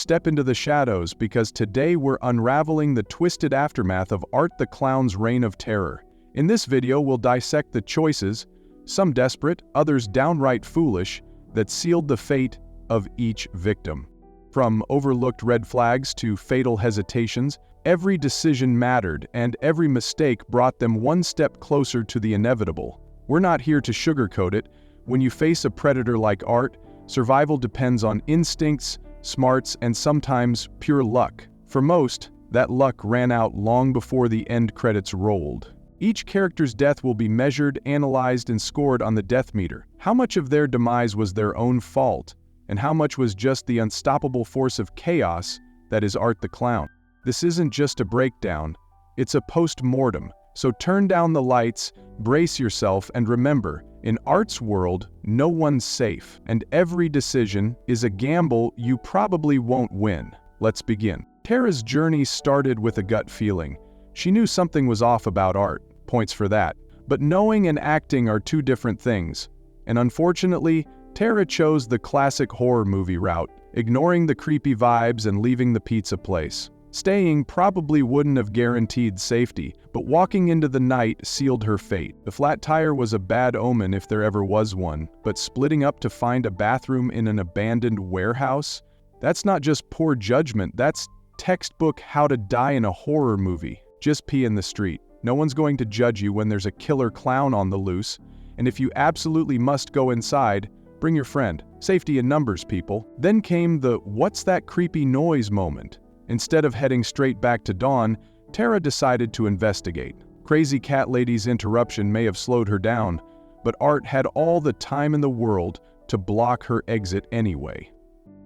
step into the shadows because today we're unraveling the twisted aftermath of Art the Clown's reign of terror. In this video, we'll dissect the choices, some desperate, others downright foolish, that sealed the fate of each victim. From overlooked red flags to fatal hesitations, every decision mattered, and every mistake brought them one step closer to the inevitable. We're not here to sugarcoat it. When you face a predator like Art, survival depends on instincts, smarts, and sometimes pure luck. For most, that luck ran out long before the end credits rolled. Each character's death will be measured, analyzed, and scored on the death meter. How much of their demise was their own fault, and how much was just the unstoppable force of chaos that is Art the Clown? This isn't just a breakdown, it's a post-mortem. So turn down the lights, brace yourself, and remember, in Art's world, no one's safe, and every decision is a gamble you probably won't win. Let's begin. Tara's journey started with a gut feeling. She knew something was off about Art, points for that. But knowing and acting are two different things. And unfortunately, Tara chose the classic horror movie route, ignoring the creepy vibes and leaving the pizza place. Staying probably wouldn't have guaranteed safety, but walking into the night sealed her fate. The flat tire was a bad omen if there ever was one, but splitting up to find a bathroom in an abandoned warehouse? That's not just poor judgment, that's textbook how to die in a horror movie. Just pee in the street. No one's going to judge you when there's a killer clown on the loose, and if you absolutely must go inside, bring your friend. Safety in numbers, people. Then came the "what's that creepy noise" moment. Instead of heading straight back to Dawn, Tara decided to investigate. Crazy Cat Lady's interruption may have slowed her down, but Art had all the time in the world to block her exit anyway.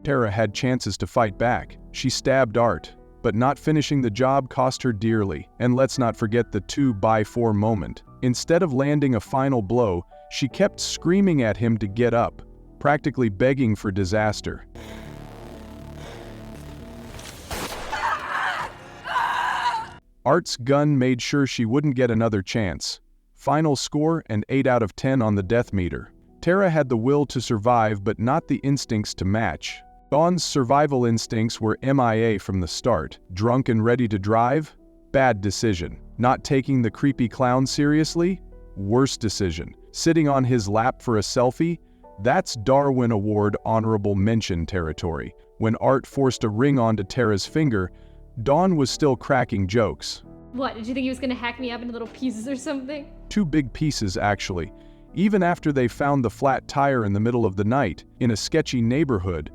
Tara had chances to fight back. She stabbed Art, but not finishing the job cost her dearly. And let's not forget the 2x4 moment. Instead of landing a final blow, she kept screaming at him to get up, practically begging for disaster. Art's gun made sure she wouldn't get another chance. Final score, an 8 out of 10 on the death meter. Tara had the will to survive but not the instincts to match. Dawn's survival instincts were MIA from the start. Drunk and ready to drive? Bad decision. Not taking the creepy clown seriously? Worst decision. Sitting on his lap for a selfie? That's Darwin Award honorable mention territory. When Art forced a ring onto Tara's finger, Dawn was still cracking jokes. What, did you think he was gonna hack me up into little pieces or something? 2 big pieces, actually. Even after they found the flat tire in the middle of the night, in a sketchy neighborhood,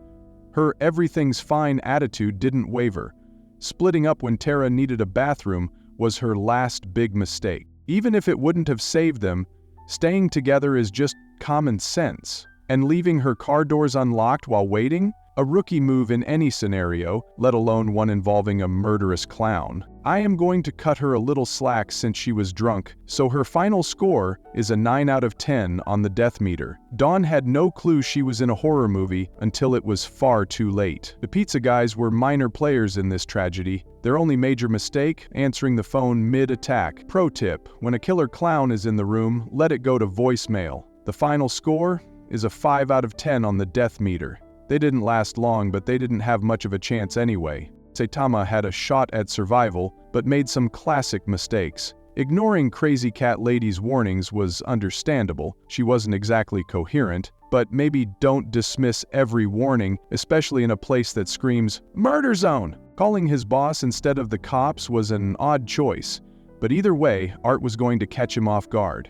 her everything's fine attitude didn't waver. Splitting up when Tara needed a bathroom was her last big mistake. Even if it wouldn't have saved them, staying together is just common sense. And leaving her car doors unlocked while waiting? A rookie move in any scenario, let alone one involving a murderous clown. I am going to cut her a little slack since she was drunk, so her final score is a 9 out of 10 on the death meter. Dawn had no clue she was in a horror movie until it was far too late. The pizza guys were minor players in this tragedy. Their only major mistake? Answering the phone mid-attack. Pro tip, when a killer clown is in the room, let it go to voicemail. The final score is a 5 out of 10 on the death meter. They didn't last long, but they didn't have much of a chance anyway. Saitama had a shot at survival, but made some classic mistakes. Ignoring Crazy Cat Lady's warnings was understandable. She wasn't exactly coherent, but maybe don't dismiss every warning, especially in a place that screams, "Murder Zone!" Calling his boss instead of the cops was an odd choice, but either way, Art was going to catch him off guard.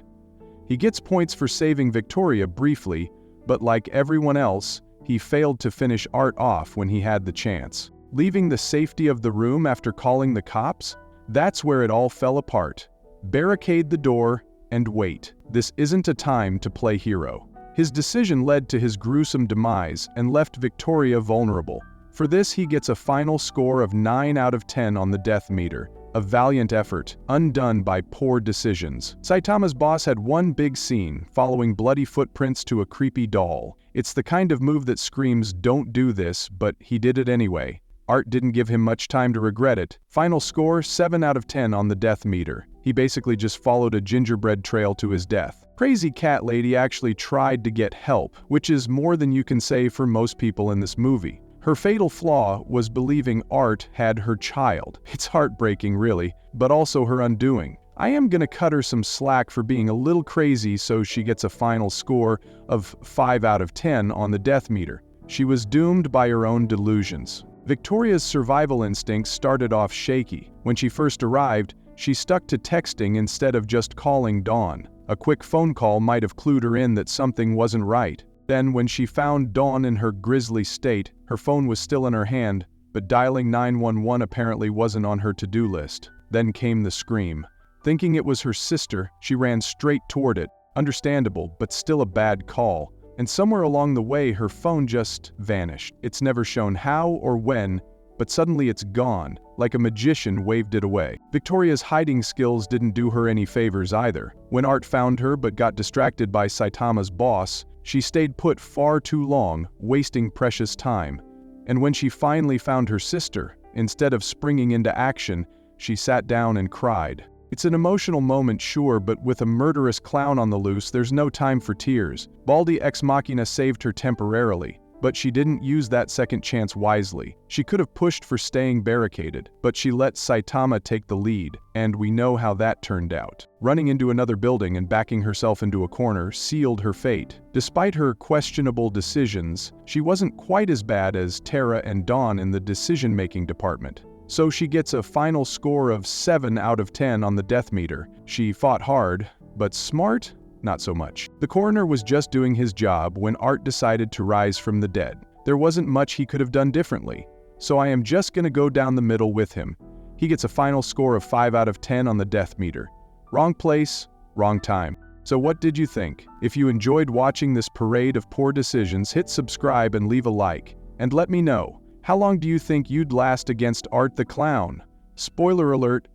He gets points for saving Victoria briefly, but like everyone else, he failed to finish Art off when he had the chance. Leaving the safety of the room after calling the cops? That's where it all fell apart. Barricade the door and wait. This isn't a time to play hero. His decision led to his gruesome demise and left Victoria vulnerable. For this, he gets a final score of 9 out of 10 on the death meter. A valiant effort, undone by poor decisions. Saitama's boss had one big scene, following bloody footprints to a creepy doll. It's the kind of move that screams, "Don't do this," but he did it anyway. Art didn't give him much time to regret it. Final score, 7 out of 10 on the death meter. He basically just followed a gingerbread trail to his death. Crazy Cat Lady actually tried to get help, which is more than you can say for most people in this movie. Her fatal flaw was believing Art had her child. It's heartbreaking, really, but also her undoing. I am gonna cut her some slack for being a little crazy, so she gets a final score of 5 out of 10 on the death meter. She was doomed by her own delusions. Victoria's survival instincts started off shaky. When she first arrived, she stuck to texting instead of just calling Dawn. A quick phone call might have clued her in that something wasn't right. Then, when she found Dawn in her grisly state, her phone was still in her hand, but dialing 911 apparently wasn't on her to-do list. Then came the scream. Thinking it was her sister, she ran straight toward it. Understandable, but still a bad call. And somewhere along the way, her phone just vanished. It's never shown how or when, but suddenly it's gone, like a magician waved it away. Victoria's hiding skills didn't do her any favors either. When Art found her but got distracted by Saitama's boss, she stayed put far too long, wasting precious time. And when she finally found her sister, instead of springing into action, she sat down and cried. It's an emotional moment, sure, but with a murderous clown on the loose, there's no time for tears. Baldi Ex Machina saved her temporarily, but she didn't use that second chance wisely. She could have pushed for staying barricaded, but she let Saitama take the lead, and we know how that turned out. Running into another building and backing herself into a corner sealed her fate. Despite her questionable decisions, she wasn't quite as bad as Terra and Dawn in the decision-making department. So she gets a final score of 7 out of 10 on the death meter. She fought hard, but smart? Not so much. The coroner was just doing his job when Art decided to rise from the dead. There wasn't much he could have done differently, so I am just gonna go down the middle with him. He gets a final score of 5 out of 10 on the death meter. Wrong place, wrong time. So what did you think? If you enjoyed watching this parade of poor decisions, hit subscribe and leave a like. And let me know, how long do you think you'd last against Art the Clown? Spoiler alert,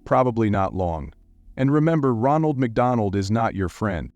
probably not long. And remember, Ronald McDonald is not your friend.